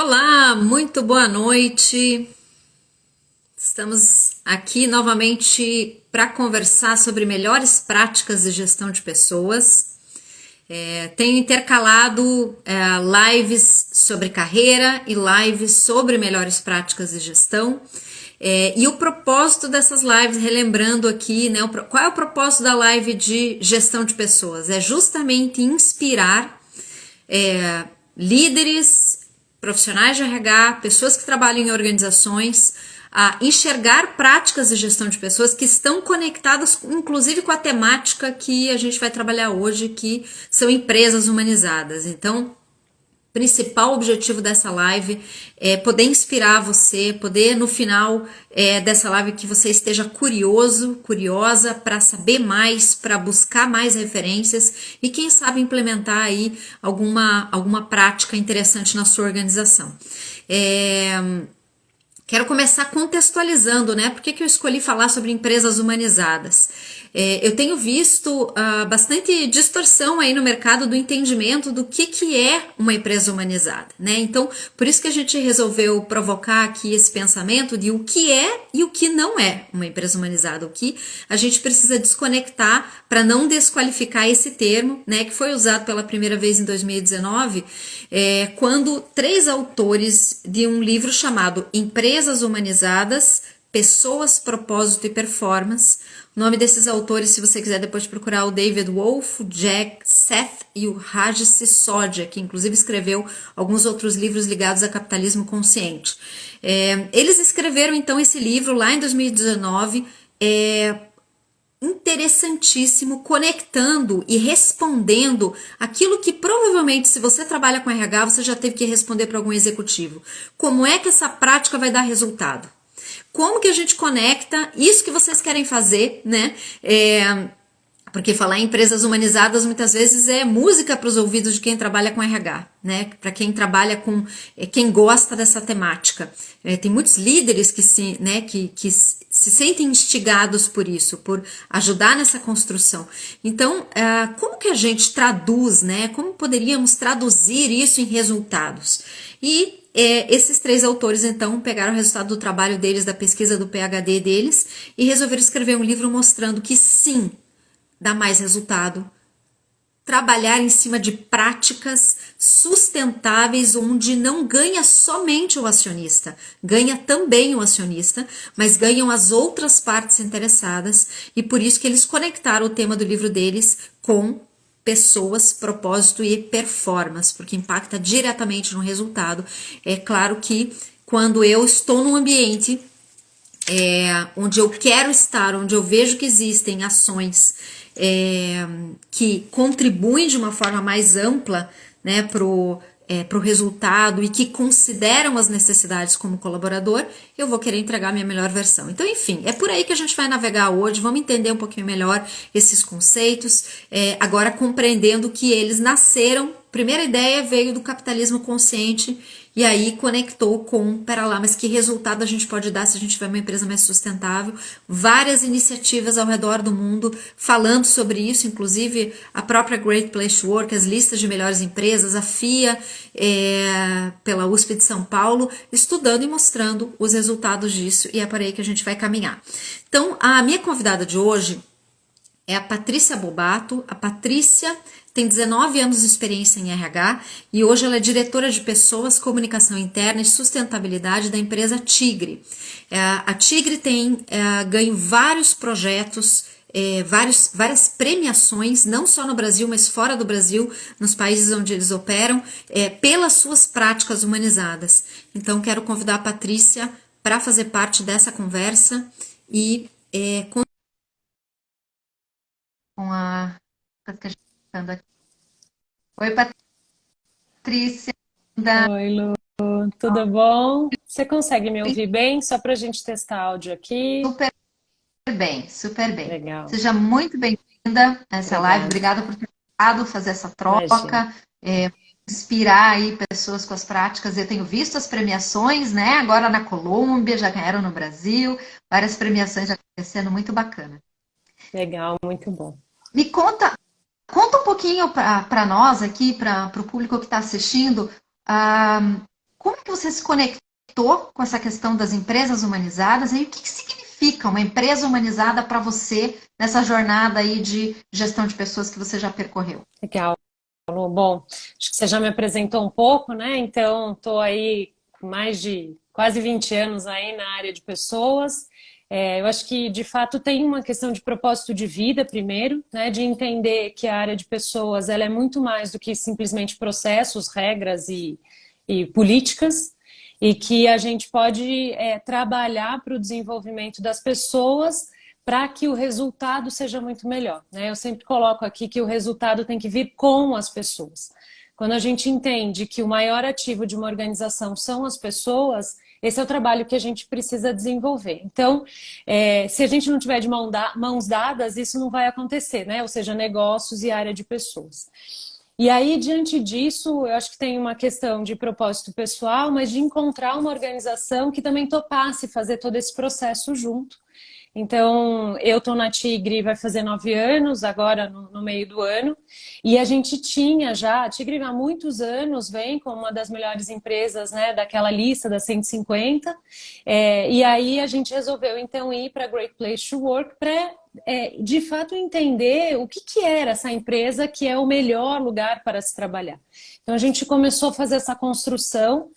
Olá, muito boa noite. Estamos aqui novamente para conversar sobre melhores práticas de gestão de pessoas. Tenho intercalado lives sobre carreira e lives sobre melhores práticas de gestão. E o propósito dessas lives, relembrando aqui, né, qual é o propósito da live de gestão de pessoas? É justamente inspirar líderes, profissionais de RH, pessoas que trabalham em organizações, a enxergar práticas de gestão de pessoas que estão conectadas, inclusive com a temática que a gente vai trabalhar hoje, que são empresas humanizadas. Então, principal objetivo dessa live é poder inspirar você, poder no final dessa live que você esteja curioso, curiosa para saber mais, para buscar mais referências e quem sabe implementar aí alguma prática interessante na sua organização. Quero começar contextualizando, né? Por que eu escolhi falar sobre empresas humanizadas? Eu tenho visto bastante distorção aí no mercado do entendimento do que é uma empresa humanizada, né? Então, por isso que a gente resolveu provocar aqui esse pensamento de o que é e o que não é uma empresa humanizada, o que a gente precisa desconectar para não desqualificar esse termo, né? Que foi usado pela primeira vez em 2019, quando 3 autores de um livro chamado Empresas Humanizadas, Pessoas, Propósito e Performance. O nome desses autores, se você quiser depois procurar, o David Wolf, o Jack Seth e o Raj Sisodia, que inclusive escreveu alguns outros livros ligados a capitalismo consciente. Eles escreveram então esse livro lá em 2019, interessantíssimo, conectando e respondendo aquilo que provavelmente, se você trabalha com RH, você já teve que responder para algum executivo. Como é que essa prática vai dar resultado? Como que a gente conecta isso que vocês querem fazer, né? Porque falar em empresas humanizadas muitas vezes é música para os ouvidos de quem trabalha com RH, né? Para quem trabalha com quem gosta dessa temática. Tem muitos líderes que se sentem instigados por isso, por ajudar nessa construção. Então, como que a gente traduz, né? Como poderíamos traduzir isso em resultados? E esses 3 autores, então, pegaram o resultado do trabalho deles, da pesquisa do PhD deles, e resolveram escrever um livro mostrando que sim, dá mais resultado. Trabalhar em cima de práticas sustentáveis onde não ganha somente o acionista, ganha também o acionista, mas ganham as outras partes interessadas, e por isso que eles conectaram o tema do livro deles com pessoas, propósito e performance, porque impacta diretamente no resultado. É claro que quando eu estou num ambiente onde eu quero estar, onde eu vejo que existem ações que contribuem de uma forma mais ampla, né, pro resultado e que consideram as necessidades como colaborador, eu vou querer entregar a minha melhor versão. Então, enfim, é por aí que a gente vai navegar hoje, vamos entender um pouquinho melhor esses conceitos, agora compreendendo que eles nasceram, primeira ideia veio do capitalismo consciente e aí conectou com, pera lá, mas que resultado a gente pode dar se a gente tiver uma empresa mais sustentável? Várias iniciativas ao redor do mundo falando sobre isso, inclusive a própria Great Place to Work, as listas de melhores empresas, a FIA, pela USP de São Paulo, estudando e mostrando os resultados disso, e é por aí que a gente vai caminhar. Então, a minha convidada de hoje é a Patrícia Bobato. A Patrícia tem 19 anos de experiência em RH e hoje ela é diretora de Pessoas, Comunicação Interna e Sustentabilidade da empresa Tigre. A Tigre tem ganho vários projetos, várias premiações, não só no Brasil, mas fora do Brasil, nos países onde eles operam, pelas suas práticas humanizadas. Então, quero convidar a Patrícia para fazer parte dessa conversa e com a que a gente está aqui. Oi, Patrícia. Oi, Lu, tudo bom? Você consegue me ouvir bem? Só para a gente testar áudio aqui. Super bem, super bem. Legal, Seja muito bem-vinda a essa live. obrigada. Obrigada por ter topado fazer essa Imagina. troca, inspirar aí pessoas com as práticas. Eu tenho visto as premiações, né? Agora na Colômbia, já ganharam no Brasil, várias premiações acontecendo, muito bacana. Legal, muito bom. Me conta um pouquinho para nós aqui, para o público que está assistindo, como é que você se conectou com essa questão das empresas humanizadas e o que significa uma empresa humanizada para você nessa jornada aí de gestão de pessoas que você já percorreu? Legal. Bom, acho que você já me apresentou um pouco, né? Então, estou aí com mais de quase 20 anos aí na área de pessoas. Eu acho que, de fato, tem uma questão de propósito de vida, primeiro, né? De entender que a área de pessoas ela é muito mais do que simplesmente processos, regras e políticas, e que a gente pode trabalhar para o desenvolvimento das pessoas para que o resultado seja muito melhor, né? Eu sempre coloco aqui que o resultado tem que vir com as pessoas. Quando a gente entende que o maior ativo de uma organização são as pessoas, esse é o trabalho que a gente precisa desenvolver. Então, se a gente não tiver de mãos dadas, isso não vai acontecer, né? Ou seja, negócios e área de pessoas. E aí, diante disso, eu acho que tem uma questão de propósito pessoal, mas de encontrar uma organização que também topasse fazer todo esse processo junto. Então, eu estou na Tigre, vai fazer 9 anos, agora no meio do ano, e a gente tinha já, a Tigre há muitos anos vem como uma das melhores empresas, né, daquela lista das 150, e aí a gente resolveu então ir para Great Place to Work para, de fato, entender o que era essa empresa que é o melhor lugar para se trabalhar. Então, a gente começou a fazer essa construção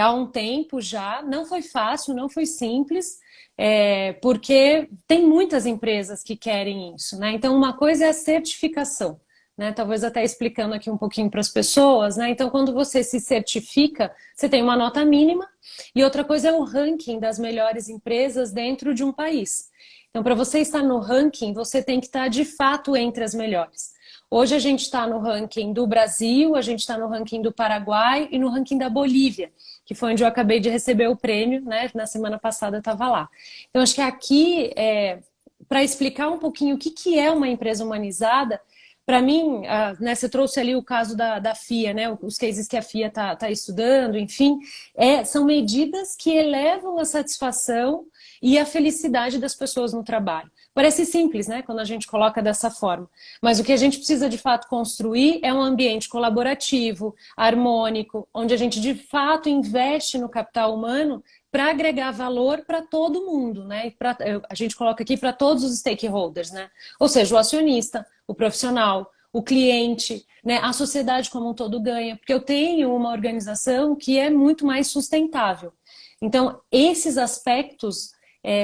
há um tempo já, não foi fácil, não foi simples, porque tem muitas empresas que querem isso, né? Então, uma coisa é a certificação, né? Talvez até explicando aqui um pouquinho para as pessoas, né? Então, quando você se certifica, você tem uma nota mínima, e outra coisa é o ranking das melhores empresas dentro de um país. Então, para você estar no ranking, você tem que estar de fato entre as melhores. Hoje a gente está no ranking do Brasil, a gente está no ranking do Paraguai e no ranking da Bolívia, que foi onde eu acabei de receber o prêmio, né? Na semana passada eu estava lá. Então, acho que aqui, para explicar um pouquinho o que é uma empresa humanizada, para mim, né, você trouxe ali o caso da FIA, né, os cases que a FIA está estudando, enfim, são medidas que elevam a satisfação e a felicidade das pessoas no trabalho. Parece simples, né, quando a gente coloca dessa forma, mas o que a gente precisa de fato construir é um ambiente colaborativo, harmônico, onde a gente de fato investe no capital humano para agregar valor para todo mundo, né? A gente coloca aqui para todos os stakeholders, né? Ou seja, o acionista, o profissional, o cliente, né? A sociedade como um todo ganha, porque eu tenho uma organização que é muito mais sustentável. Então, esses aspectos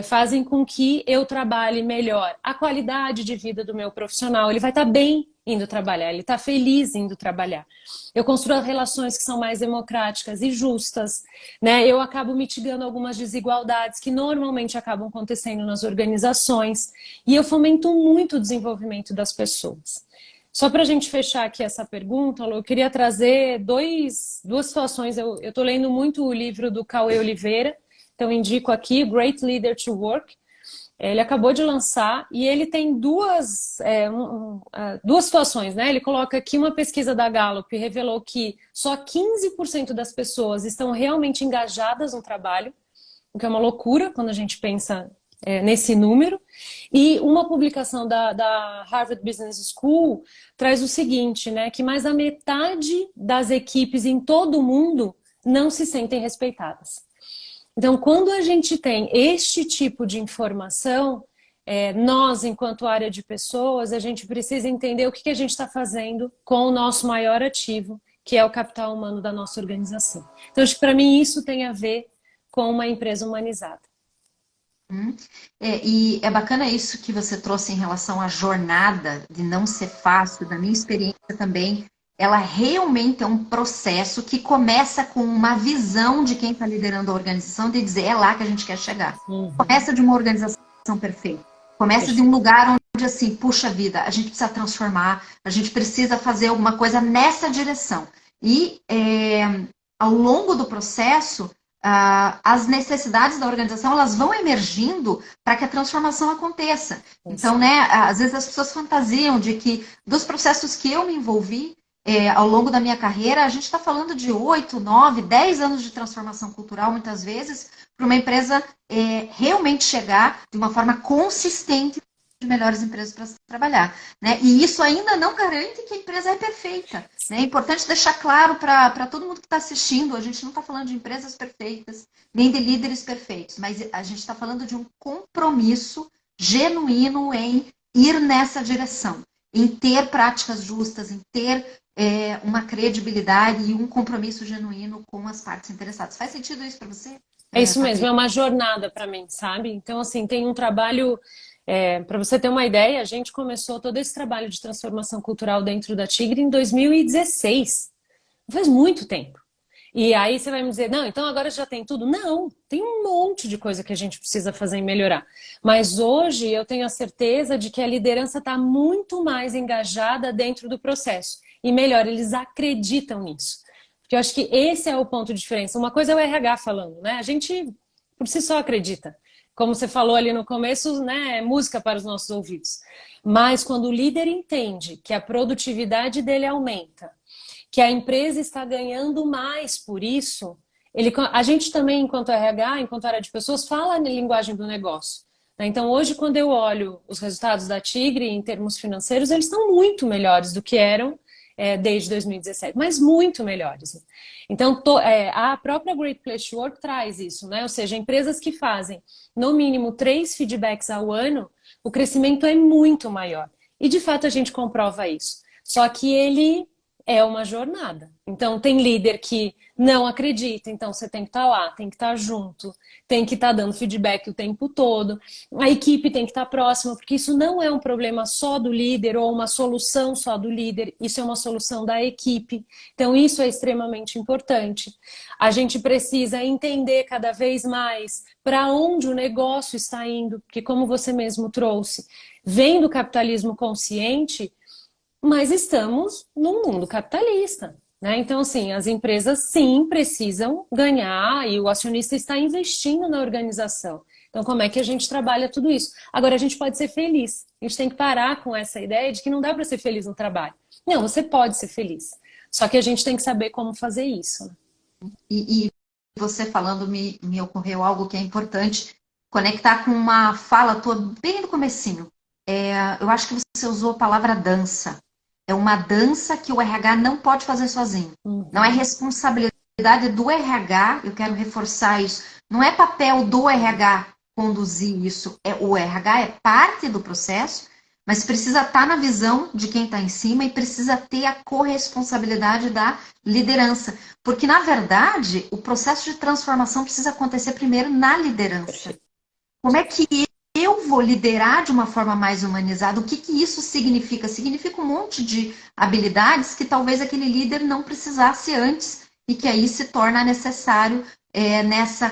fazem com que eu trabalhe melhor a qualidade de vida do meu profissional. Ele vai estar bem indo trabalhar, ele está feliz indo trabalhar. Eu construo relações que são mais democráticas e justas, né? Eu acabo mitigando algumas desigualdades que normalmente acabam acontecendo nas organizações e eu fomento muito o desenvolvimento das pessoas. Só para a gente fechar aqui essa pergunta, Lu, eu queria trazer duas situações. Eu estou lendo muito o livro do Cauê Oliveira, então indico aqui Great Leader to Work. Ele acabou de lançar e ele tem duas situações, né? Ele coloca aqui uma pesquisa da Gallup que revelou que só 15% das pessoas estão realmente engajadas no trabalho, o que é uma loucura quando a gente pensa nesse número. E uma publicação da Harvard Business School traz o seguinte, né? Que mais da metade das equipes em todo o mundo não se sentem respeitadas. Então, quando a gente tem este tipo de informação, nós, enquanto área de pessoas, a gente precisa entender o que a gente está fazendo com o nosso maior ativo, que é o capital humano da nossa organização. Então, acho que para mim isso tem a ver com uma empresa humanizada. E é bacana isso que você trouxe em relação à jornada de não ser fácil, da minha experiência também. Ela realmente é um processo que começa com uma visão de quem está liderando a organização de dizer, é lá que a gente quer chegar. Começa de uma organização perfeita. Começa de um lugar onde, assim, puxa vida, a gente precisa transformar, a gente precisa fazer alguma coisa nessa direção. E ao longo do processo, as necessidades da organização, elas vão emergindo para que a transformação aconteça. Então, né, às vezes as pessoas fantasiam de que dos processos que eu me envolvi, ao longo da minha carreira, a gente está falando de 8, 9, 10 anos de transformação cultural, muitas vezes, para uma empresa realmente chegar de uma forma consistente melhores empresas para se trabalhar, né? E isso ainda não garante que a empresa é perfeita, né? É importante deixar claro para todo mundo que está assistindo, a gente não está falando de empresas perfeitas, nem de líderes perfeitos, mas a gente está falando de um compromisso genuíno em ir nessa direção, em ter práticas justas, em ter uma credibilidade e um compromisso genuíno com as partes interessadas. Faz sentido isso para você, É isso mesmo, é Patrícia? uma jornada para mim, sabe? Então, assim, tem um trabalho. Para você ter uma ideia, a gente começou todo esse trabalho de transformação cultural dentro da Tigre em 2016. Faz muito tempo. E aí você vai me dizer, não, então agora já tem tudo? Não, tem um monte de coisa que a gente precisa fazer e melhorar. Mas hoje eu tenho a certeza de que a liderança está muito mais engajada dentro do processo. E melhor, eles acreditam nisso. Porque eu acho que esse é o ponto de diferença. Uma coisa é o RH falando, né? A gente por si só acredita. Como você falou ali no começo, né? É música para os nossos ouvidos. Mas quando o líder entende que a produtividade dele aumenta, que a empresa está ganhando mais por isso, a gente também, enquanto RH, enquanto área de pessoas, fala na linguagem do negócio. Então, hoje, quando eu olho os resultados da Tigre em termos financeiros, eles estão muito melhores do que eram desde 2017, mas muito melhores. Então, a própria Great Place to Work traz isso, né? Ou seja, empresas que fazem no mínimo 3 feedbacks ao ano, o crescimento é muito maior. E, de fato, a gente comprova isso. Só que ele é uma jornada. Então, tem líder que não acredita, então você tem que estar lá, tem que estar junto, tem que estar dando feedback o tempo todo, a equipe tem que estar próxima, porque isso não é um problema só do líder ou uma solução só do líder, isso é uma solução da equipe. Então, isso é extremamente importante. A gente precisa entender cada vez mais para onde o negócio está indo, porque, como você mesmo trouxe, vem do capitalismo consciente, mas estamos num mundo capitalista, né? Então, assim, as empresas sim precisam ganhar e o acionista está investindo na organização. Então, como é que a gente trabalha tudo isso? Agora, a gente pode ser feliz. A gente tem que parar com essa ideia de que não dá para ser feliz no trabalho. Não, você pode ser feliz. Só que a gente tem que saber como fazer isso, né? E você falando me ocorreu algo que é importante conectar com uma fala tua bem no comecinho. Eu acho que você usou a palavra dança. É uma dança que o RH não pode fazer sozinho. Não é Uhum. responsabilidade do RH, eu quero reforçar isso. Não é papel do RH conduzir isso. O RH é parte do processo, mas precisa estar na visão de quem está em cima e precisa ter a corresponsabilidade da liderança. Porque, na verdade, o processo de transformação precisa acontecer primeiro na liderança. Perfeito. Como é que eu vou liderar de uma forma mais humanizada? O que isso significa? Significa um monte de habilidades que talvez aquele líder não precisasse antes e que aí se torna necessário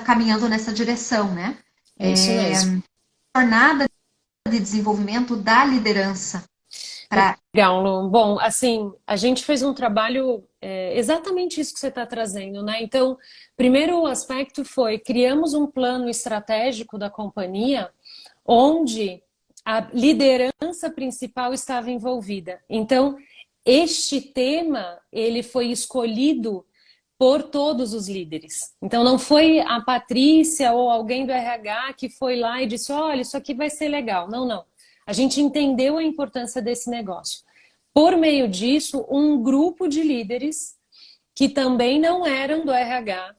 caminhando nessa direção, né? É isso mesmo. Jornada de desenvolvimento da liderança. Legal, Lu. Bom, assim, a gente fez um trabalho exatamente isso que você está trazendo, né? Então, primeiro aspecto foi criamos um plano estratégico da companhia onde a liderança principal estava envolvida. Então, este tema ele foi escolhido por todos os líderes. Então, não foi a Patrícia ou alguém do RH que foi lá e disse: olha, isso aqui vai ser legal. Não, não. A gente entendeu a importância desse negócio. Por meio disso, um grupo de líderes que também não eram do RH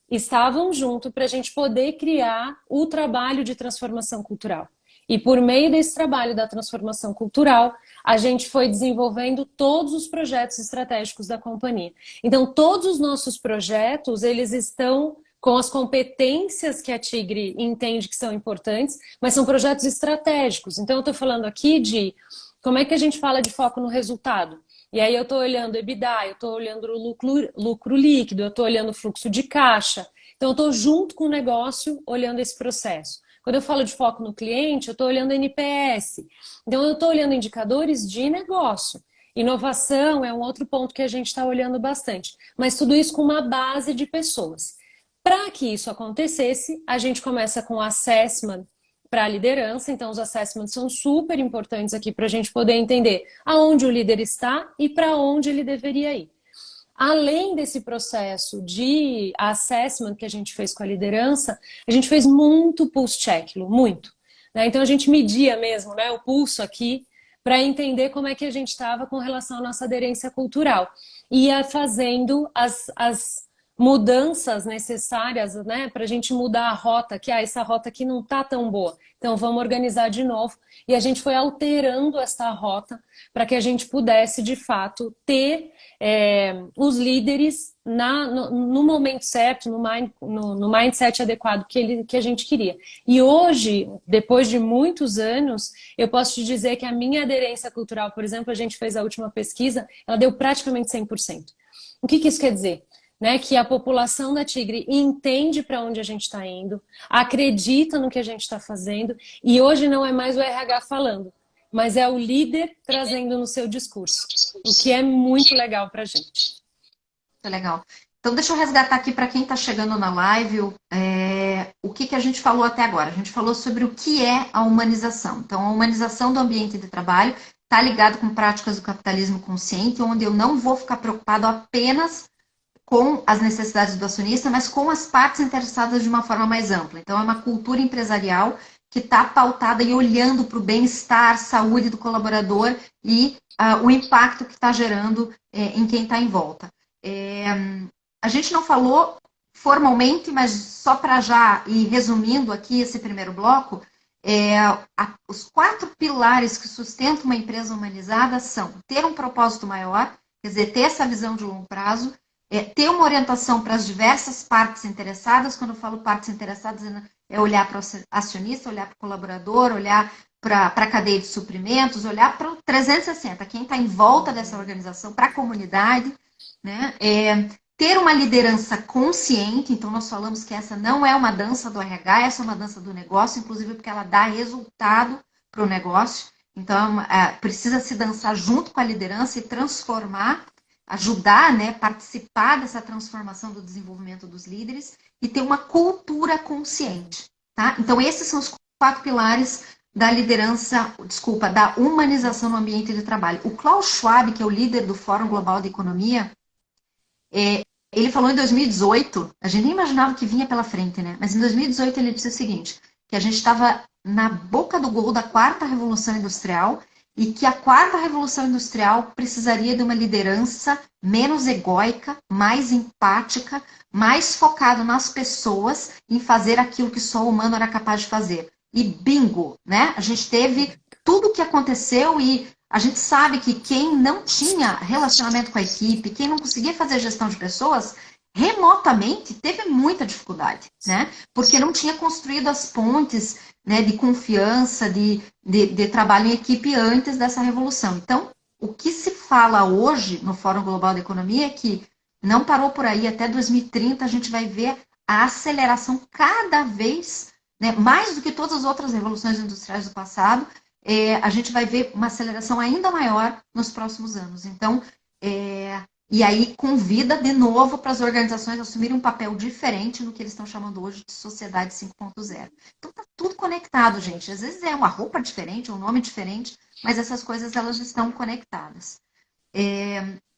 estavam junto para a gente poder criar o trabalho de transformação cultural. E por meio desse trabalho da transformação cultural, a gente foi desenvolvendo todos os projetos estratégicos da companhia. Então, todos os nossos projetos, eles estão com as competências que a Tigre entende que são importantes, mas são projetos estratégicos. Então, eu estou falando aqui de como é que a gente fala de foco no resultado. E aí eu estou olhando o EBITDA, eu estou olhando o lucro líquido, eu estou olhando o fluxo de caixa. Então, eu estou junto com o negócio olhando esse processo. Quando eu falo de foco no cliente, eu estou olhando NPS. Então, eu estou olhando indicadores de negócio. Inovação é um outro ponto que a gente está olhando bastante. Mas tudo isso com uma base de pessoas. Para que isso acontecesse, a gente começa com o assessment para a liderança. Então, os assessments são super importantes aqui para a gente poder entender aonde o líder está e para onde ele deveria ir. Além desse processo de assessment que a gente fez com a liderança, a gente fez muito pulse check, muito. né? Então a gente media mesmo, né, o pulso aqui para entender como é que a gente estava com relação à nossa aderência cultural. Ia fazendo as mudanças necessárias, né, para a gente mudar a rota, que essa rota aqui não tá tão boa. Então vamos organizar de novo. E a gente foi alterando essa rota para que a gente pudesse, de fato, ter os líderes no momento certo, no mindset adequado que a gente queria. E hoje, depois de muitos anos, eu posso te dizer que a minha aderência cultural, por exemplo, a gente fez a última pesquisa, ela deu praticamente 100%. O que isso quer dizer? Né, que a população da Tigre entende para onde a gente está indo, acredita no que a gente está fazendo, e hoje não é mais o RH falando, mas é o líder trazendo no seu discurso, o que é muito legal para a gente. Muito legal. Então, deixa eu resgatar aqui para quem está chegando na live o que a gente falou até agora. A gente falou sobre o que é a humanização. Então, a humanização do ambiente de trabalho está ligado com práticas do capitalismo consciente, onde eu não vou ficar preocupado apenas com as necessidades do acionista, mas com as partes interessadas de uma forma mais ampla. Então, é uma cultura empresarial que está pautada e olhando para o bem-estar, saúde do colaborador e o impacto que está gerando em quem está em volta. A gente não falou formalmente, mas só para já ir resumindo aqui esse primeiro bloco, os 4 pilares que sustentam uma empresa humanizada são ter um propósito maior, quer dizer, ter essa visão de longo prazo, ter uma orientação para as diversas partes interessadas. Quando eu falo partes interessadas, é olhar para o acionista, olhar para o colaborador, olhar para a cadeia de suprimentos, olhar para o 360, quem está em volta dessa organização, para a comunidade, né? Ter uma liderança consciente. Então nós falamos que essa não é uma dança do RH, essa é uma dança do negócio, inclusive porque ela dá resultado para o negócio. Então precisa se dançar junto com a liderança e transformar, ajudar, né, participar dessa transformação do desenvolvimento dos líderes e ter uma cultura consciente, tá? Então esses são os 4 pilares da liderança, da humanização no ambiente de trabalho. O Klaus Schwab, que é o líder do Fórum Global de Economia, ele falou em 2018, a gente nem imaginava que vinha pela frente, né? Mas em 2018 ele disse o seguinte, que a gente estava na boca do gol da 4ª Revolução Industrial e que a 4ª Revolução Industrial precisaria de uma liderança menos egóica, mais empática, mais focado nas pessoas, em fazer aquilo que só o humano era capaz de fazer. E bingo, né? A gente teve tudo o que aconteceu e a gente sabe que quem não tinha relacionamento com a equipe, quem não conseguia fazer gestão de pessoas, remotamente teve muita dificuldade, né? Porque não tinha construído as pontes, né, de confiança, de trabalho em equipe antes dessa revolução. Então, o que se fala hoje no Fórum Global da Economia é que não parou por aí, até 2030 a gente vai ver a aceleração cada vez, né, mais do que todas as outras revoluções industriais do passado, a gente vai ver uma aceleração ainda maior nos próximos anos. Então, e aí convida de novo para as organizações assumirem um papel diferente no que eles estão chamando hoje de sociedade 5.0. Então está tudo conectado, gente. Às vezes é uma roupa diferente, um nome diferente, mas essas coisas elas estão conectadas.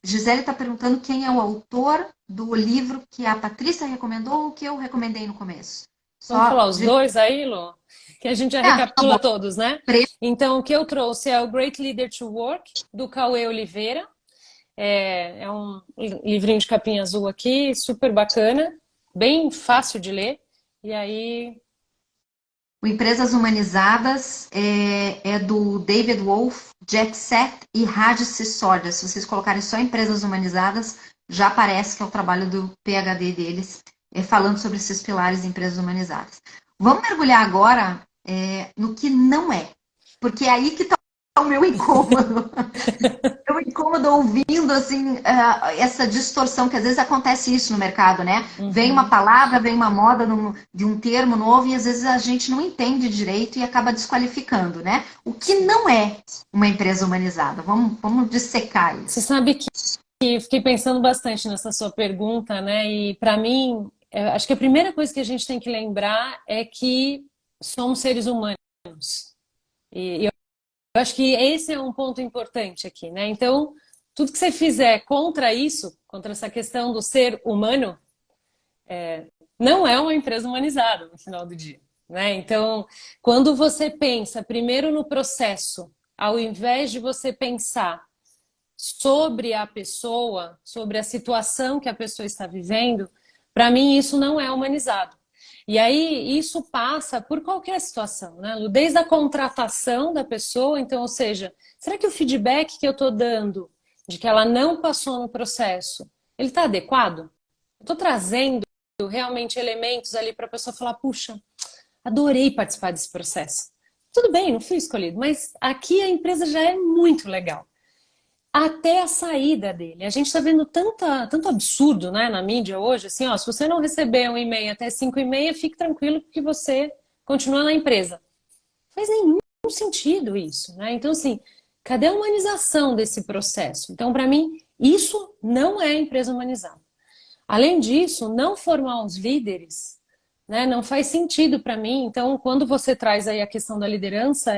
Gisele está perguntando quem é o autor do livro que a Patrícia recomendou ou que eu recomendei no começo. Vamos falar os dois aí, Lu? Que a gente já recapitula todos, né? Então, o que eu trouxe é o Great Leader to Work, do Cauê Oliveira. É um livrinho de capinha azul aqui, super bacana, bem fácil de ler. E aí... O Empresas Humanizadas é do David Wolf, Jet Set e Raj Sisodia. Se vocês colocarem só Empresas Humanizadas, já aparece que é o trabalho do PhD deles, falando sobre esses pilares de empresas humanizadas. Vamos mergulhar agora no que não é, porque é aí que está o meu incômodo. Eu incômodo ouvindo assim, essa distorção, que às vezes acontece isso no mercado, né? Uhum. Vem uma palavra, vem uma moda de um termo novo e às vezes a gente não entende direito e acaba desqualificando, né? O que não é uma empresa humanizada? Vamos dissecar isso. Você sabe que fiquei pensando bastante nessa sua pergunta, né? E para mim, acho que a primeira coisa que a gente tem que lembrar é que somos seres humanos. E eu acho que esse é um ponto importante aqui, né? Então, tudo que você fizer contra isso, contra essa questão do ser humano, não é uma empresa humanizada no final do dia. né? Então, quando você pensa primeiro no processo, ao invés de você pensar sobre a pessoa, sobre a situação que a pessoa está vivendo, para mim isso não é humanizado. E aí isso passa por qualquer situação, né? Lu? Desde a contratação da pessoa, então, ou seja, será que o feedback que eu estou dando de que ela não passou no processo, ele está adequado? Estou trazendo realmente elementos ali para a pessoa falar, puxa, adorei participar desse processo. Tudo bem, não fui escolhido, mas aqui a empresa já é muito legal até a saída dele. A gente está vendo tanto absurdo, né, na mídia hoje, assim, ó, se você não receber um e-mail até 5h30, fique tranquilo que você continua na empresa. Não faz nenhum sentido isso, né? Então, assim, cadê a humanização desse processo? Então, para mim, isso não é empresa humanizada. Além disso, não formar os líderes, né, não faz sentido para mim. Então, quando você traz aí a questão da liderança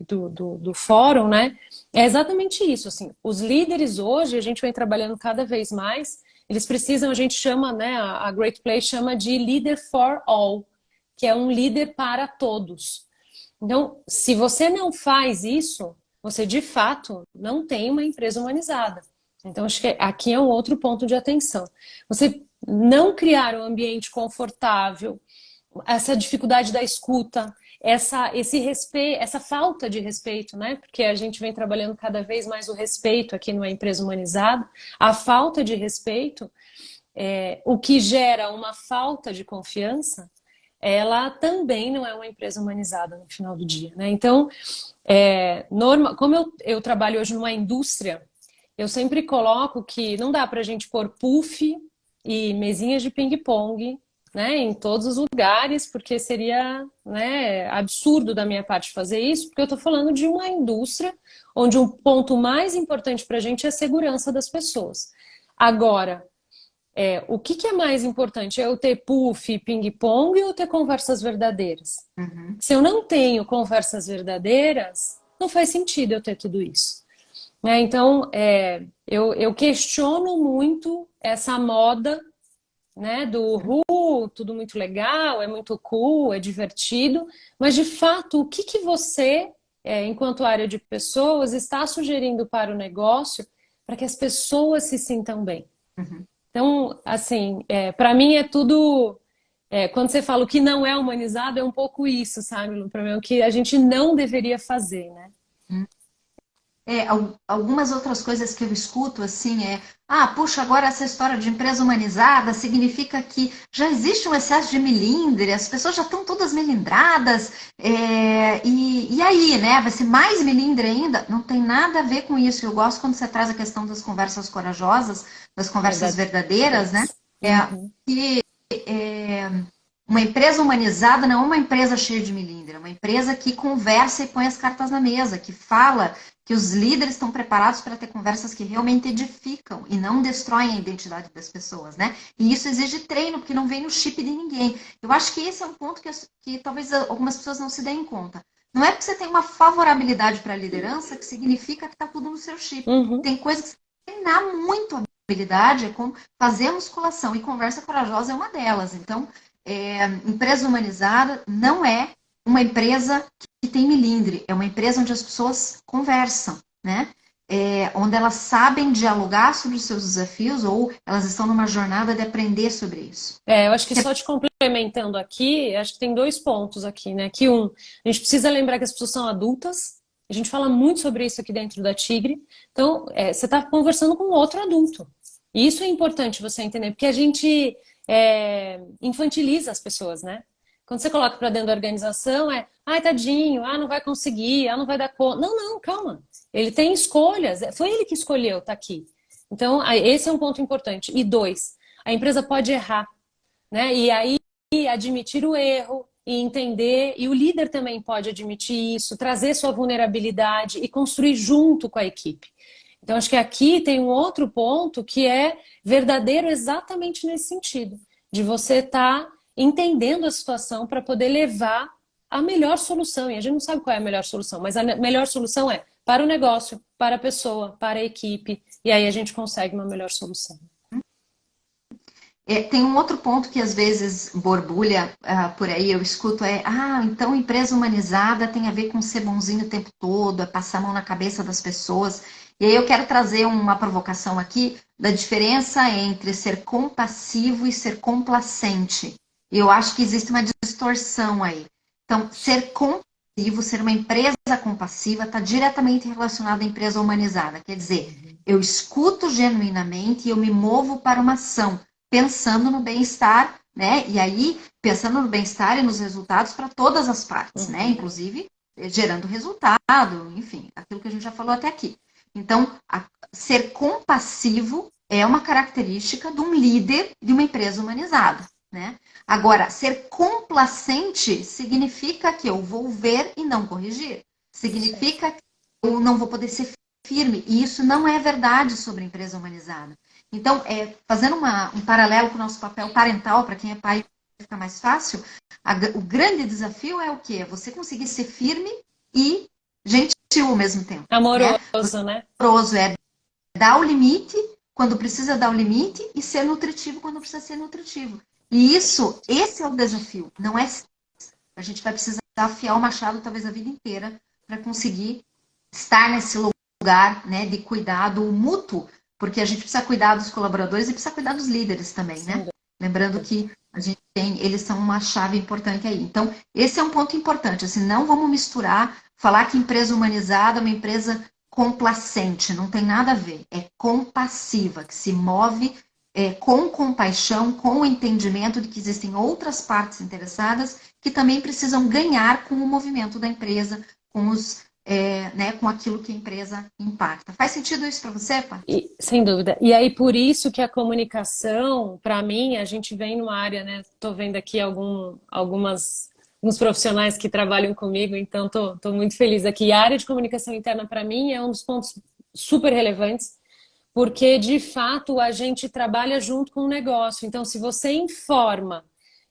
do fórum, né, é exatamente isso. Assim, os líderes hoje, a gente vem trabalhando cada vez mais, eles precisam, a gente chama, né, a Great Place chama de Leader for All, que é um líder para todos. Então, se você não faz isso, você de fato não tem uma empresa humanizada. Então, acho que aqui é um outro ponto de atenção. Você não criar um ambiente confortável, essa dificuldade da escuta, esse respeito, essa falta de respeito, né? Porque a gente vem trabalhando cada vez mais o respeito aqui numa empresa humanizada, a falta de respeito, o que gera uma falta de confiança, ela também não é uma empresa humanizada no final do dia, né? Então, como eu trabalho hoje numa indústria, eu sempre coloco que não dá para a gente pôr puff e mesinhas de ping-pong, né, em todos os lugares, porque seria, né, absurdo da minha parte fazer isso, porque eu estou falando de uma indústria onde um ponto mais importante para a gente é a segurança das pessoas. Agora, o que é mais importante? É eu ter puff, ping-pong ou ter conversas verdadeiras? Uhum. Se eu não tenho conversas verdadeiras, não faz sentido eu ter tudo isso. Né? Então, eu questiono muito essa moda, né, do tudo muito legal, é muito cool, é divertido, mas de fato, o que você, enquanto área de pessoas, está sugerindo para o negócio para que as pessoas se sintam bem? Uhum. Então, assim, para mim é tudo. Quando você fala o que não é humanizado, é um pouco isso, sabe, Lu? Para mim, é o que a gente não deveria fazer, né? Algumas outras coisas que eu escuto assim puxa, agora essa história de empresa humanizada significa que já existe um excesso de melindre, as pessoas já estão todas melindradas, e aí, né, vai ser mais melindre ainda? Não tem nada a ver com isso. Eu gosto quando você traz a questão das conversas corajosas, das conversas verdadeiras, né? Verdadeiras. Uhum. Uma empresa humanizada não é uma empresa cheia de melindre, é uma empresa que conversa e põe as cartas na mesa, que fala, que os líderes estão preparados para ter conversas que realmente edificam e não destroem a identidade das pessoas, né? E isso exige treino, porque não vem no chip de ninguém. Eu acho que esse é um ponto que talvez algumas pessoas não se deem conta. Não é porque você tem uma favorabilidade para a liderança que significa que está tudo no seu chip. Uhum. Tem coisas que você tem que treinar muito a habilidade, como fazer a musculação, e conversa corajosa é uma delas. Então, empresa humanizada não é uma empresa que tem melindre, é uma empresa onde as pessoas conversam, né? Onde elas sabem dialogar sobre os seus desafios ou elas estão numa jornada de aprender sobre isso. Eu acho que só te complementando aqui, acho que tem 2 pontos aqui, né? Que a gente precisa lembrar que as pessoas são adultas, a gente fala muito sobre isso aqui dentro da Tigre, então você está conversando com outro adulto. E isso é importante você entender, porque a gente infantiliza as pessoas, né? Quando você coloca para dentro da organização, ai, tadinho, não vai conseguir, não vai dar conta. Não, não, calma. Ele tem escolhas, foi ele que escolheu estar aqui. Então, esse é um ponto importante. E 2, a empresa pode errar, né? E aí admitir o erro e entender, e o líder também pode admitir isso, trazer sua vulnerabilidade e construir junto com a equipe. Então, acho que aqui tem um outro ponto que é verdadeiro exatamente nesse sentido, de você estar entendendo a situação para poder levar a melhor solução. E a gente não sabe qual é a melhor solução, mas a melhor solução é para o negócio, para a pessoa, para a equipe, e aí a gente consegue uma melhor solução. Tem um outro ponto que às vezes borbulha por aí, eu escuto, então empresa humanizada tem a ver com ser bonzinho o tempo todo, é passar a mão na cabeça das pessoas. E aí eu quero trazer uma provocação aqui da diferença entre ser compassivo e ser complacente. Eu acho que existe uma distorção aí. Então, ser compassivo, ser uma empresa compassiva, está diretamente relacionado à empresa humanizada. Quer dizer, eu escuto genuinamente e eu me movo para uma ação pensando no bem-estar, né? E aí, pensando no bem-estar e nos resultados para todas as partes, né? Inclusive, gerando resultado, enfim, aquilo que a gente já falou até aqui. Então, ser compassivo é uma característica de um líder de uma empresa humanizada, né? Agora, ser complacente significa que eu vou ver e não corrigir. Significa que eu não vou poder ser firme. E isso não é verdade sobre a empresa humanizada. Então, fazendo um paralelo com o nosso papel parental, para quem é pai fica mais fácil, o grande desafio é o quê? É você conseguir ser firme e gentil ao mesmo tempo. Amoroso, né? Amoroso é dar o limite quando precisa dar o limite e ser nutritivo quando precisa ser nutritivo. E esse é o desafio. Não é. A gente vai precisar afiar o machado talvez a vida inteira para conseguir estar nesse lugar, né, de cuidado mútuo, porque a gente precisa cuidar dos colaboradores e precisa cuidar dos líderes também, né? Lembrando que eles são uma chave importante aí. Então, esse é um ponto importante. Assim, não vamos misturar, falar que empresa humanizada é uma empresa complacente, não tem nada a ver. É compassiva, que se move com compaixão, com o entendimento de que existem outras partes interessadas que também precisam ganhar com o movimento da empresa, com aquilo que a empresa impacta. Faz sentido isso para você, Paty? Sem dúvida. E aí, por isso que a comunicação, para mim, a gente vem numa área, né? Estou vendo aqui alguns profissionais que trabalham comigo, então estou muito feliz aqui. A área de comunicação interna, para mim, é um dos pontos super relevantes, porque, de fato, a gente trabalha junto com o negócio. Então, se você informa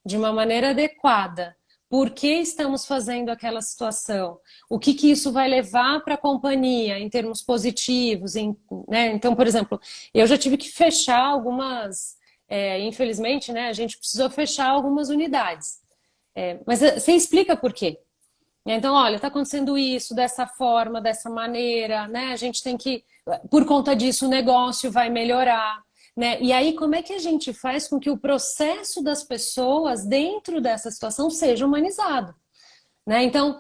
de uma maneira adequada por que estamos fazendo aquela situação, o que isso vai levar para a companhia em termos positivos, né? Então, por exemplo, eu já tive que fechar algumas, infelizmente, né, a gente precisou fechar algumas unidades. Mas você explica por quê? Então, olha, está acontecendo isso dessa forma, dessa maneira, né? A gente tem que, por conta disso, o negócio vai melhorar, né? E aí, como é que a gente faz com que o processo das pessoas dentro dessa situação seja humanizado, né? Então,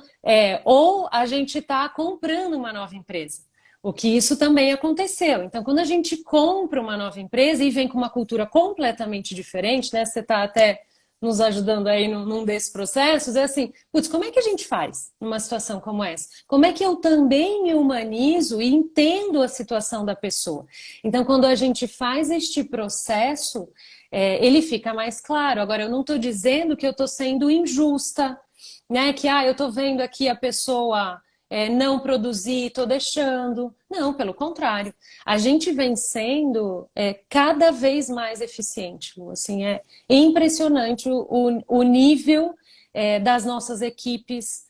ou a gente está comprando uma nova empresa, o que isso também aconteceu. Então, quando a gente compra uma nova empresa e vem com uma cultura completamente diferente, né? Você está até nos ajudando aí num desses processos, é assim, putz, como é que a gente faz numa situação como essa? Como é que eu também me humanizo e entendo a situação da pessoa? Então, quando a gente faz este processo, ele fica mais claro. Agora, eu não estou dizendo que eu estou sendo injusta, né? Que eu estou vendo aqui a pessoa não produzir, estou deixando. Não, pelo contrário. A gente vem sendo cada vez mais eficiente. Assim, é impressionante o nível das nossas equipes,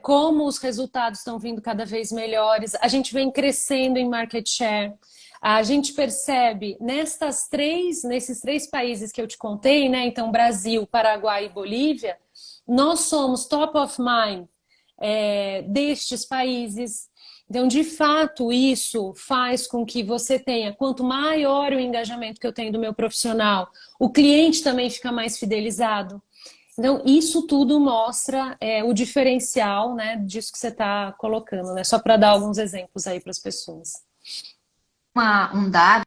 como os resultados estão vindo cada vez melhores. A gente vem crescendo em market share. A gente percebe nesses três países que eu te contei, né? Então, Brasil, Paraguai e Bolívia, nós somos top of mind destes países. Então, de fato, isso faz com que você tenha, quanto maior o engajamento que eu tenho do meu profissional, o cliente também fica mais fidelizado. Então, isso tudo mostra o diferencial, né, disso que você está colocando, né? Só para dar alguns exemplos aí para as pessoas. Um dado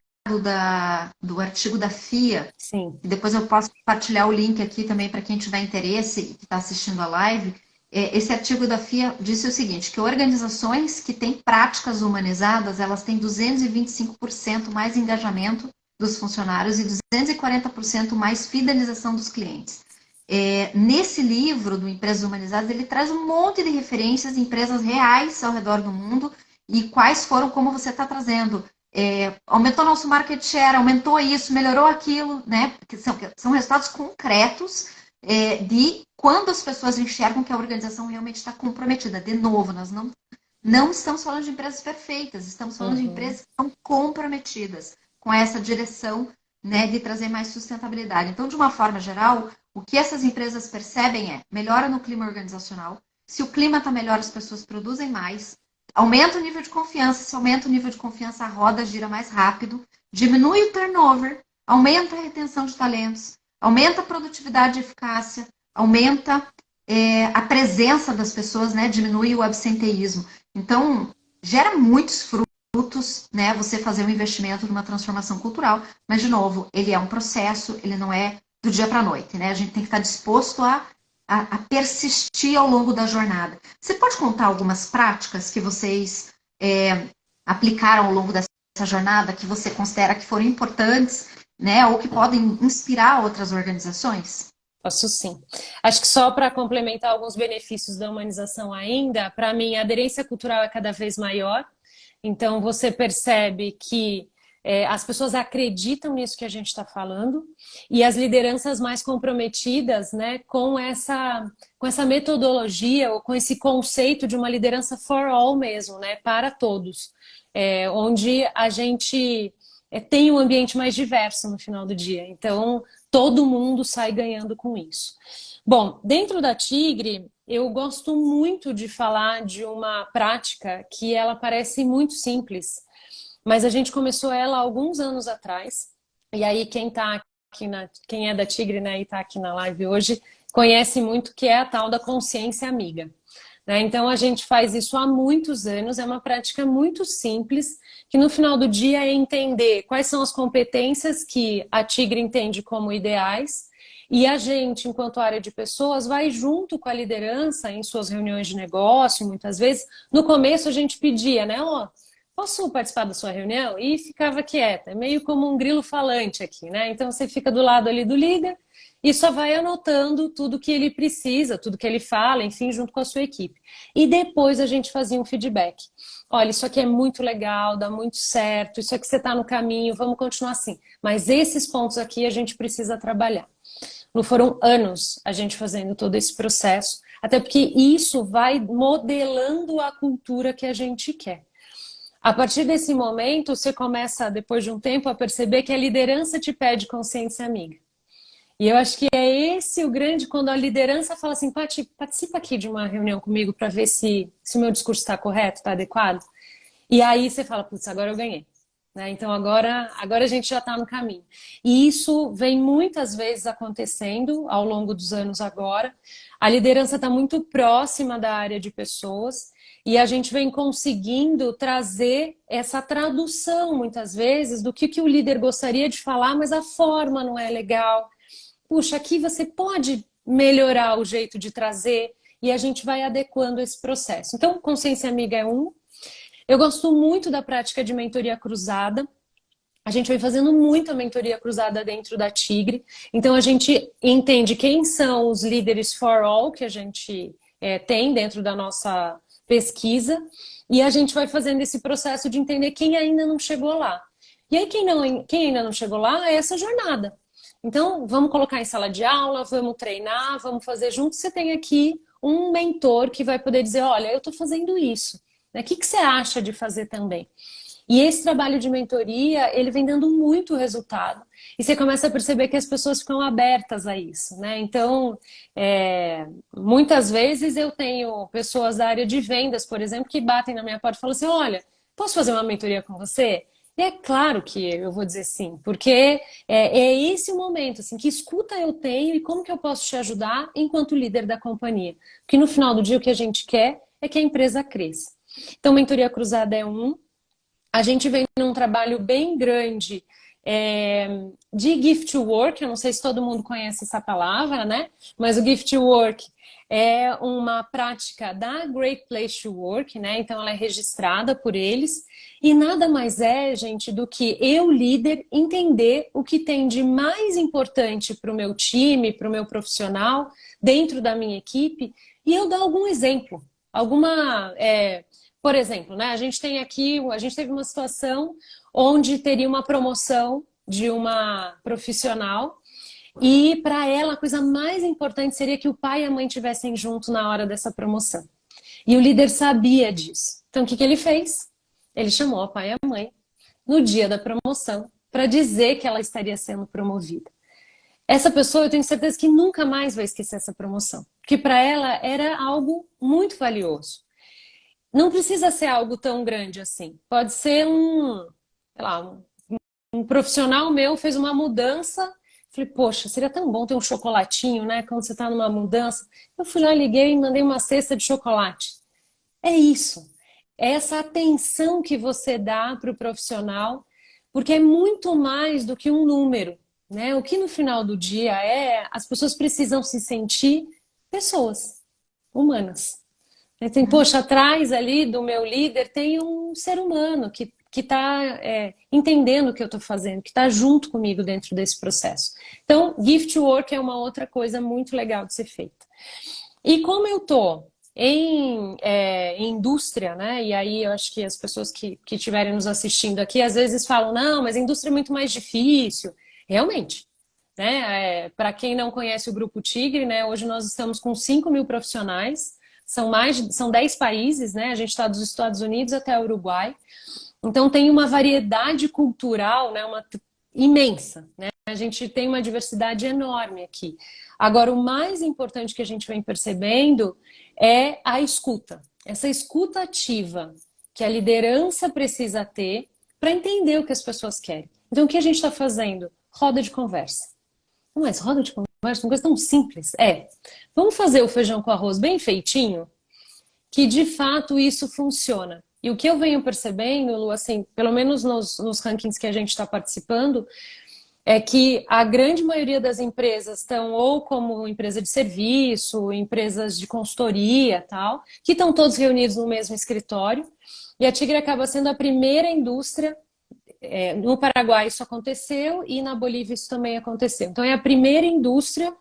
do artigo da FIA, Sim. e depois eu posso compartilhar o link aqui também para quem tiver interesse e que está assistindo a live. Esse artigo da FIA disse o seguinte, que organizações que têm práticas humanizadas, elas têm 225% mais engajamento dos funcionários e 240% mais fidelização dos clientes. Nesse livro do Empresas Humanizadas, ele traz um monte de referências de empresas reais ao redor do mundo e quais foram, como você está trazendo, aumentou nosso market share, aumentou isso, melhorou aquilo, né? Porque são resultados concretos de quando as pessoas enxergam que a organização realmente está comprometida. De novo, nós não estamos falando de empresas perfeitas, estamos falando de empresas que estão comprometidas com essa direção né, de trazer mais sustentabilidade. Então, de uma forma geral, o que essas empresas percebem é melhora no clima organizacional. Se o clima está melhor, as pessoas produzem mais, aumenta o nível de confiança. Se aumenta o nível de confiança, a roda gira mais rápido, diminui o turnover, aumenta a retenção de talentos, aumenta a produtividade e eficácia, aumenta a presença das pessoas, né, diminui o absenteísmo. Então, gera muitos frutos, né, você fazer um investimento numa transformação cultural, mas, de novo, ele é um processo, ele não é do dia para a noite, né? A gente tem que estar disposto a persistir ao longo da jornada. Você pode contar algumas práticas que vocês aplicaram ao longo dessa jornada, que você considera que foram importantes, né, ou que podem inspirar outras organizações? Posso sim. Acho que só para complementar alguns benefícios da humanização ainda, para mim a aderência cultural é cada vez maior. Então você percebe que as pessoas acreditam nisso que a gente está falando e as lideranças mais comprometidas, né, com essa metodologia ou com esse conceito de uma liderança for all mesmo, né, para todos, onde a gente tem um ambiente mais diverso no final do dia. Então todo mundo sai ganhando com isso. Bom, dentro da Tigre, eu gosto muito de falar de uma prática que ela parece muito simples, mas a gente começou ela há alguns anos atrás. E aí quem é da Tigre, né, e está aqui na live hoje, conhece muito, que é a tal da consciência amiga. Né? Então a gente faz isso há muitos anos, é uma prática muito simples, que no final do dia é entender quais são as competências que a Tigre entende como ideais, e a gente, enquanto área de pessoas, vai junto com a liderança em suas reuniões de negócio, muitas vezes. No começo a gente pedia, né, posso participar da sua reunião? E ficava quieta, é meio como um grilo falante aqui, né? Então você fica do lado ali do líder e só vai anotando tudo que ele precisa, tudo que ele fala, enfim, junto com a sua equipe. E depois a gente fazia um feedback. Olha, isso aqui é muito legal, dá muito certo, isso aqui você está no caminho, vamos continuar assim. Mas esses pontos aqui a gente precisa trabalhar. Não foram anos a gente fazendo todo esse processo, até porque isso vai modelando a cultura que a gente quer. A partir desse momento, você começa, depois de um tempo, a perceber que a liderança te pede consciência amiga. E eu acho que é esse o grande, quando a liderança fala assim, Paty, participa aqui de uma reunião comigo para ver se o meu discurso está correto, está adequado. E aí você fala, putz, agora eu ganhei. Né? Então agora a gente já está no caminho. E isso vem muitas vezes acontecendo ao longo dos anos agora. A liderança está muito próxima da área de pessoas e a gente vem conseguindo trazer essa tradução, muitas vezes, do que o líder gostaria de falar, mas a forma não é legal. Puxa, aqui você pode melhorar o jeito de trazer e a gente vai adequando esse processo. Então, consciência amiga é um. Eu gosto muito da prática de mentoria cruzada. A gente vem fazendo muita mentoria cruzada dentro da Tigre. Então, a gente entende quem são os líderes for all que a gente tem dentro da nossa pesquisa. E a gente vai fazendo esse processo de entender quem ainda não chegou lá. E aí, quem ainda não chegou lá é essa jornada. Então, vamos colocar em sala de aula, vamos treinar, vamos fazer junto. Você tem aqui um mentor que vai poder dizer, olha, eu estou fazendo isso. O que você acha de fazer também? E esse trabalho de mentoria, ele vem dando muito resultado. E você começa a perceber que as pessoas ficam abertas a isso, né? Então, muitas vezes eu tenho pessoas da área de vendas, por exemplo, que batem na minha porta e falam assim, olha, posso fazer uma mentoria com você? E é claro que eu vou dizer sim, porque é esse o momento, assim, que escuta eu tenho e como que eu posso te ajudar enquanto líder da companhia. Porque no final do dia o que a gente quer é que a empresa cresça. Então, mentoria cruzada é um. A gente vem num trabalho bem grande de gift work, eu não sei se todo mundo conhece essa palavra, né? Mas o gift work é uma prática da Great Place to Work, né? Então ela é registrada por eles e nada mais é, gente, do que eu, líder, entender o que tem de mais importante para o meu time, para o meu profissional, dentro da minha equipe, e eu dar algum exemplo, por exemplo, né? A gente teve uma situação onde teria uma promoção de uma profissional e para ela a coisa mais importante seria que o pai e a mãe estivessem juntos na hora dessa promoção. E o líder sabia disso. Então o que ele fez? Ele chamou o pai e a mãe no dia da promoção para dizer que ela estaria sendo promovida. Essa pessoa, eu tenho certeza que nunca mais vai esquecer essa promoção, porque para ela era algo muito valioso. Não precisa ser algo tão grande assim. Pode ser sei lá, um profissional meu fez uma mudança. Falei, poxa, seria tão bom ter um chocolatinho, né? Quando você está numa mudança. Eu fui lá, liguei e mandei uma cesta de chocolate. É isso. É essa atenção que você dá para o profissional, porque é muito mais do que um número, né? O que no final do dia as pessoas precisam se sentir pessoas humanas. Tem, poxa, atrás ali do meu líder tem um ser humano que está entendendo o que eu estou fazendo, que está junto comigo dentro desse processo. Então, gift work é uma outra coisa muito legal de ser feita. E como eu estou em indústria, né? E aí eu acho que as pessoas que estiverem nos assistindo aqui às vezes falam, não, mas a indústria é muito mais difícil. Realmente, né? Para quem não conhece o Grupo Tigre, né? Hoje nós estamos com 5.000 profissionais, são 10 países, né? A gente está dos Estados Unidos até o Uruguai. Então tem uma variedade cultural, né? Imensa, né? A gente tem uma diversidade enorme aqui. Agora, o mais importante que a gente vem percebendo é a escuta. Essa escuta ativa que a liderança precisa ter para entender o que as pessoas querem. Então, o que a gente está fazendo? Roda de conversa. Mas roda de conversa é uma coisa tão simples. Vamos fazer o feijão com arroz bem feitinho? Que, de fato, isso funciona. E o que eu venho percebendo, Lu, assim, pelo menos nos rankings que a gente está participando, é que a grande maioria das empresas estão ou como empresa de serviço, empresas de consultoria, tal, que estão todos reunidos no mesmo escritório. E a Tigre acaba sendo a primeira indústria. No Paraguai isso aconteceu e na Bolívia isso também aconteceu. Então é a primeira indústria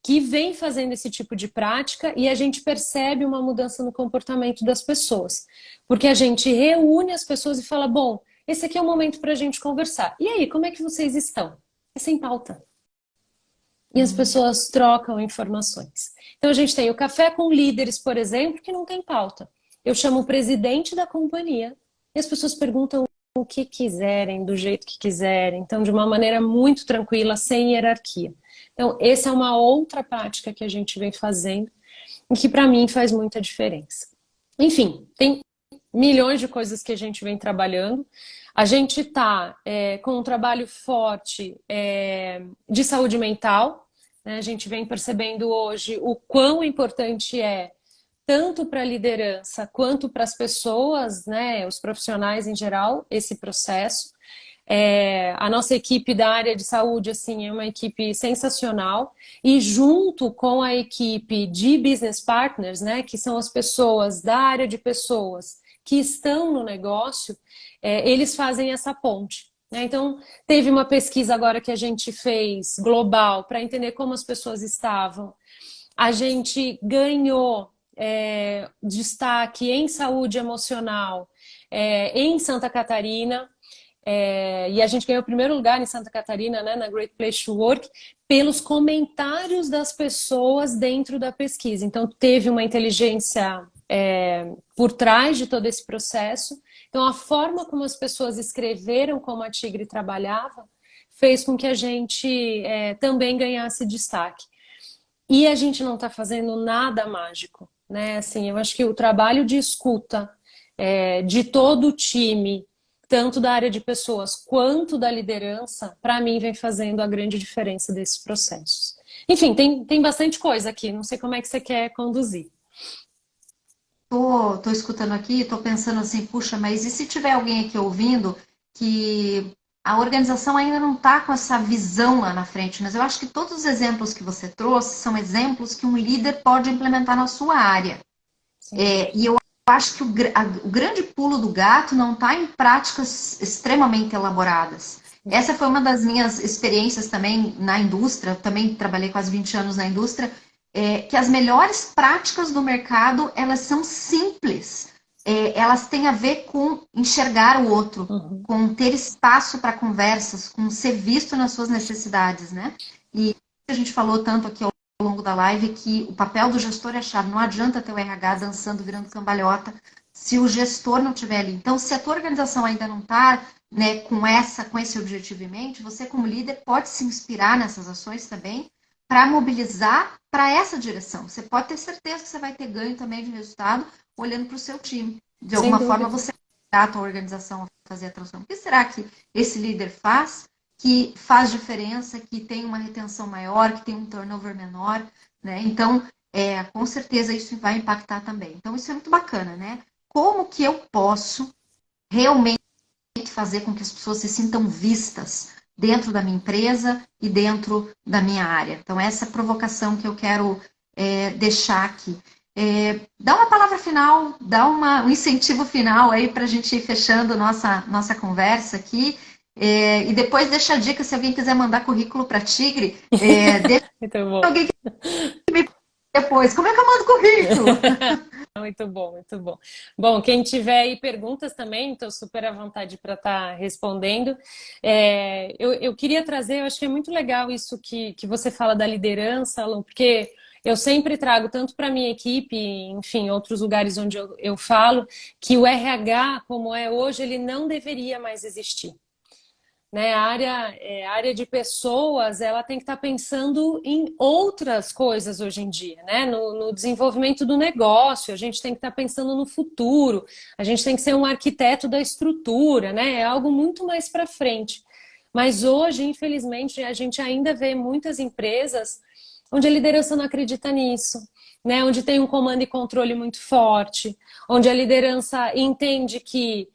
que vem fazendo esse tipo de prática e a gente percebe uma mudança no comportamento das pessoas. Porque a gente reúne as pessoas e fala, bom, esse aqui é o momento para a gente conversar. E aí, como é que vocês estão? É sem pauta. E as pessoas trocam informações. Então a gente tem o café com líderes, por exemplo, que não tem pauta. Eu chamo o presidente da companhia e as pessoas perguntam o que quiserem, do jeito que quiserem. Então, de uma maneira muito tranquila, sem hierarquia. Então, essa é uma outra prática que a gente vem fazendo e que para mim faz muita diferença. Enfim, tem milhões de coisas que a gente vem trabalhando. A gente está com um trabalho forte de saúde mental, né? A gente vem percebendo hoje o quão importante tanto para a liderança quanto para as pessoas, né, os profissionais em geral, esse processo. A nossa equipe da área de saúde assim, é uma equipe sensacional e junto com a equipe de business partners, né, que são as pessoas da área de pessoas que estão no negócio, eles fazem essa ponte. Né? Então, teve uma pesquisa agora que a gente fez global para entender como as pessoas estavam. A gente ganhou destaque em saúde emocional em Santa Catarina. E a gente ganhou o primeiro lugar em Santa Catarina, né, na Great Place to Work, pelos comentários das pessoas dentro da pesquisa. Então, teve uma inteligência por trás de todo esse processo. Então, a forma como as pessoas escreveram como a Tigre trabalhava fez com que a gente também ganhasse destaque. E a gente não está fazendo nada mágico, né? Assim, eu acho que o trabalho de escuta de todo o time, tanto da área de pessoas quanto da liderança, para mim vem fazendo a grande diferença desses processos. Enfim, tem bastante coisa aqui, não sei como é que você quer conduzir. Tô escutando aqui, tô pensando assim, puxa, mas e se tiver alguém aqui ouvindo que a organização ainda não está com essa visão lá na frente, mas eu acho que todos os exemplos que você trouxe são exemplos que um líder pode implementar na sua área. E eu acho que o grande pulo do gato não está em práticas extremamente elaboradas. Essa foi uma das minhas experiências também na indústria, também trabalhei quase 20 anos na indústria, que as melhores práticas do mercado, elas são simples. Elas têm a ver com enxergar o outro, com ter espaço para conversas, com ser visto nas suas necessidades, né? E a gente falou tanto aqui ao longo da live que o papel do gestor é chave. Não adianta ter o RH dançando, virando cambalhota, se o gestor não estiver ali. Então, se a tua organização ainda não está, né, com esse objetivo em mente, você como líder pode se inspirar nessas ações também para mobilizar para essa direção. Você pode ter certeza que você vai ter ganho também de resultado olhando para o seu time. De Sem alguma forma, dúvida. você a tua organização a fazer a transformação. O que será que esse líder faz que faz diferença, que tem uma retenção maior, que tem um turnover menor, né? Então, com certeza isso vai impactar também. Então, isso é muito bacana, né? Como que eu posso realmente fazer com que as pessoas se sintam vistas dentro da minha empresa e dentro da minha área? Então, essa provocação que eu quero deixar aqui. Dá uma palavra final, dá um incentivo final aí para a gente ir fechando nossa conversa aqui. E depois deixa a dica, se alguém quiser mandar currículo para Tigre, deixa Muito bom. alguém que me depois. Como é que eu mando currículo? Muito bom, muito bom. Bom, quem tiver aí perguntas também, estou super à vontade para estar respondendo. Eu queria trazer, eu acho que é muito legal isso que você fala da liderança, Alon, porque eu sempre trago, tanto para a minha equipe, enfim, outros lugares onde eu falo, que o RH, como é hoje, ele não deveria mais existir. Né, a área de pessoas, ela tem que estar pensando em outras coisas hoje em dia, né? No desenvolvimento do negócio, a gente tem que estar pensando no futuro, a gente tem que ser um arquiteto da estrutura, né? É algo muito mais para frente. Mas hoje, infelizmente, a gente ainda vê muitas empresas onde a liderança não acredita nisso, né? Onde tem um comando e controle muito forte, onde a liderança entende que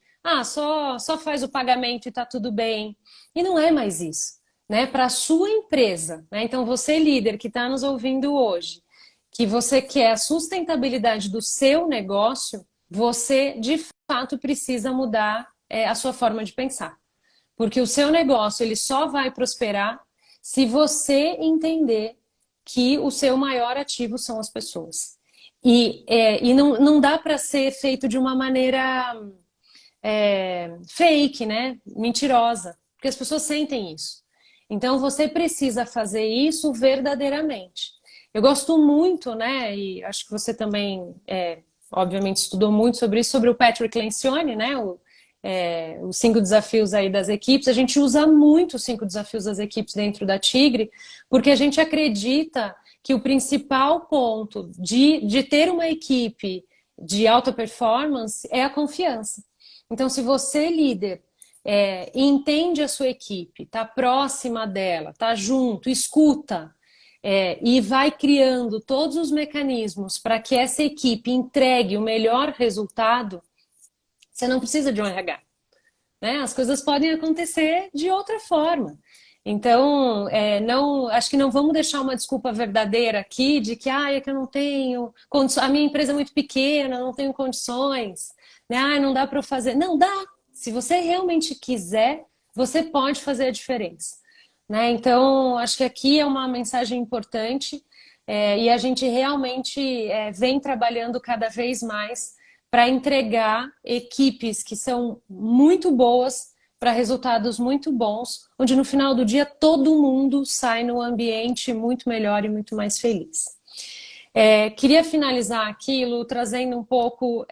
só faz o pagamento e está tudo bem. E não é mais isso, né? Para a sua empresa, né? Então, você líder que está nos ouvindo hoje, que você quer a sustentabilidade do seu negócio, você de fato precisa mudar a sua forma de pensar. Porque o seu negócio ele só vai prosperar se você entender que o seu maior ativo são as pessoas. E não dá para ser feito de uma maneira fake, né? Mentirosa. Porque as pessoas sentem isso. Então você precisa fazer isso verdadeiramente. Eu gosto muito, né? E acho que você também, obviamente, estudou muito sobre isso, sobre o Patrick Lencioni, né? Os 5 desafios aí das equipes. A gente usa muito os 5 desafios das equipes dentro da Tigre, porque a gente acredita que o principal ponto de ter uma equipe de alta performance é a confiança. Então, se você, líder, entende a sua equipe, está próxima dela, está junto, escuta, e vai criando todos os mecanismos para que essa equipe entregue o melhor resultado, você não precisa de um RH. Né? As coisas podem acontecer de outra forma. Então, acho que não vamos deixar uma desculpa verdadeira aqui de que é que eu não tenho a minha empresa é muito pequena, não tenho condições, né? Não dá para eu fazer. Não dá. Se você realmente quiser, você pode fazer a diferença. Né? Então, acho que aqui é uma mensagem importante e a gente realmente vem trabalhando cada vez mais para entregar equipes que são muito boas para resultados muito bons, onde no final do dia todo mundo sai no ambiente muito melhor e muito mais feliz. Queria finalizar aqui, Lu, trazendo um pouco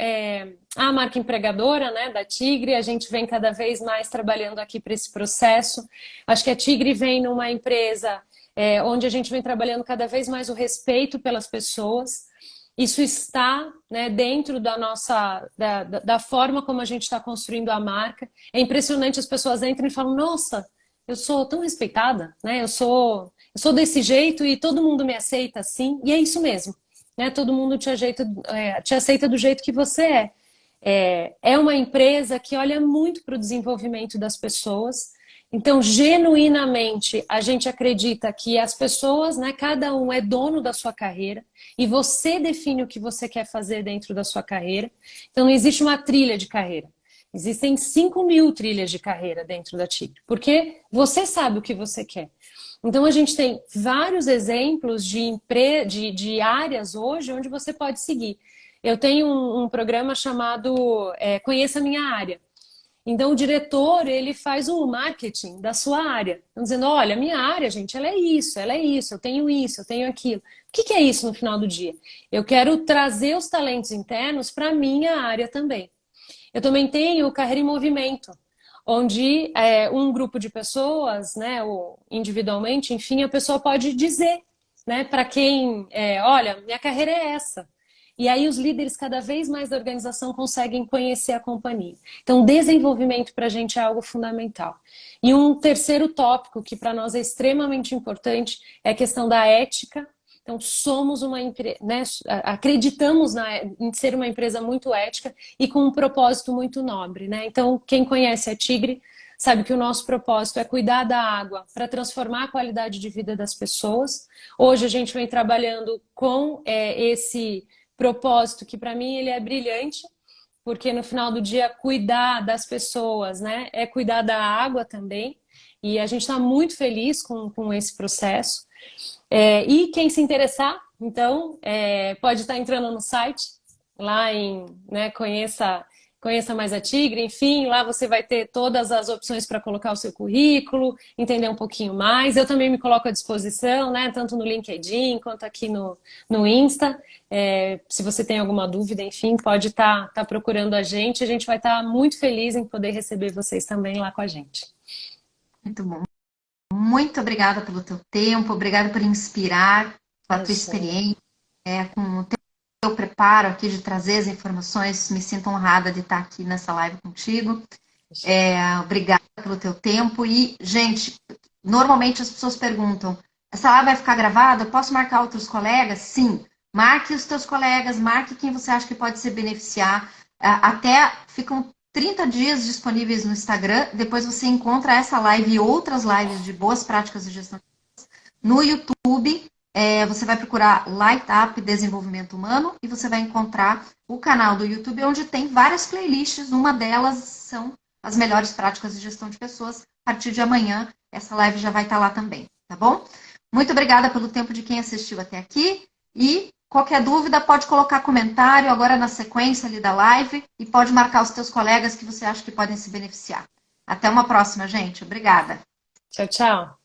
a marca empregadora, né, da Tigre. A gente vem cada vez mais trabalhando aqui para esse processo. Acho que a Tigre vem numa empresa onde a gente vem trabalhando cada vez mais o respeito pelas pessoas. Isso está, né, dentro da forma como a gente está construindo a marca. É impressionante, as pessoas entram e falam, nossa, eu sou tão respeitada, né? Eu sou desse jeito e todo mundo me aceita assim. E é isso mesmo, né? Todo mundo te aceita do jeito que você é. É uma empresa que olha muito para o desenvolvimento das pessoas. Então, genuinamente, a gente acredita que as pessoas, né, cada um é dono da sua carreira e você define o que você quer fazer dentro da sua carreira. Então, não existe uma trilha de carreira. Existem 5.000 trilhas de carreira dentro da Tigre, porque você sabe o que você quer. Então, a gente tem vários exemplos de áreas hoje onde você pode seguir. Eu tenho um programa chamado Conheça a Minha Área. Então, o diretor, ele faz o marketing da sua área. Então, dizendo, olha, minha área, gente, ela é isso, eu tenho aquilo. O que que é isso no final do dia? Eu quero trazer os talentos internos para a minha área também. Eu também tenho o Carreira em Movimento, onde um grupo de pessoas, né, ou individualmente, enfim, a pessoa pode dizer, né, para quem, olha, minha carreira é essa. E aí os líderes cada vez mais da organização conseguem conhecer a companhia. Então, desenvolvimento para a gente é algo fundamental. E um terceiro tópico que para nós é extremamente importante é a questão da ética. Então, somos uma empresa, né, acreditamos em ser uma empresa muito ética e com um propósito muito nobre, né? Então, quem conhece a Tigre sabe que o nosso propósito é cuidar da água para transformar a qualidade de vida das pessoas. Hoje a gente vem trabalhando com esse propósito que para mim ele é brilhante, porque no final do dia cuidar das pessoas, né, é cuidar da água também. E a gente está muito feliz com esse processo. E quem se interessar, então, pode estar entrando no site, lá em, né, conheça mais a Tigre, enfim, lá você vai ter todas as opções para colocar o seu currículo, entender um pouquinho mais. Eu também me coloco à disposição, né, tanto no LinkedIn quanto aqui no Insta. Se você tem alguma dúvida, enfim, pode estar procurando a gente vai estar muito feliz em poder receber vocês também lá com a gente. Muito bom. Muito obrigada pelo teu tempo, obrigada por inspirar, pela tua experiência, com o teu preparo aqui de trazer as informações. Me sinto honrada de estar aqui nessa live contigo. Obrigada pelo teu tempo. E, gente, normalmente as pessoas perguntam, essa live vai ficar gravada? Eu posso marcar outros colegas? Sim. Marque os teus colegas, marque quem você acha que pode se beneficiar. Até ficam 30 dias disponíveis no Instagram. Depois você encontra essa live e outras lives de boas práticas de gestão no YouTube. Você vai procurar Light Up Desenvolvimento Humano e você vai encontrar o canal do YouTube onde tem várias playlists. Uma delas são as melhores práticas de gestão de pessoas. A partir de amanhã, essa live já vai estar lá também, tá bom? Muito obrigada pelo tempo de quem assistiu até aqui e qualquer dúvida pode colocar comentário agora na sequência ali da live e pode marcar os teus colegas que você acha que podem se beneficiar. Até uma próxima, gente. Obrigada. Tchau, tchau.